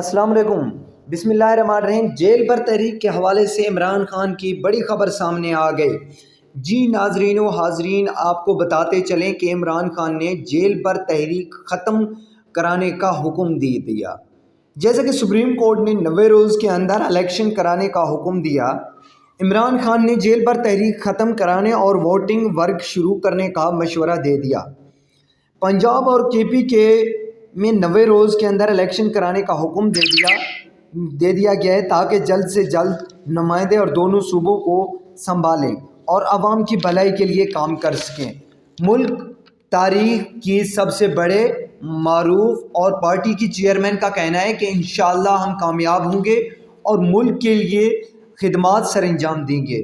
السلام علیکم۔ بسم اللہ الرحمن الرحیم۔ جیل پر تحریک کے حوالے سے عمران خان کی بڑی خبر سامنے آ گئی۔ جی ناظرین و حاضرین، آپ کو بتاتے چلیں کہ عمران خان نے جیل پر تحریک ختم کرانے کا حکم دے دیا۔ جیسے کہ سپریم کورٹ نے 90 روز کے اندر الیکشن کرانے کا حکم دیا، عمران خان نے جیل پر تحریک ختم کرانے اور ووٹنگ ورک شروع کرنے کا مشورہ دے دیا۔ پنجاب اور کے پی کے میں 90 روز کے اندر الیکشن کرانے کا حکم دے دیا گیا ہے تاکہ جلد سے جلد نمائندے اور دونوں صوبوں کو سنبھالیں اور عوام کی بھلائی کے لیے کام کر سکیں۔ ملک تاریخ کی سب سے بڑے معروف اور پارٹی کی چیئرمین کا کہنا ہے کہ انشاءاللہ ہم کامیاب ہوں گے اور ملک کے لیے خدمات سر انجام دیں گے۔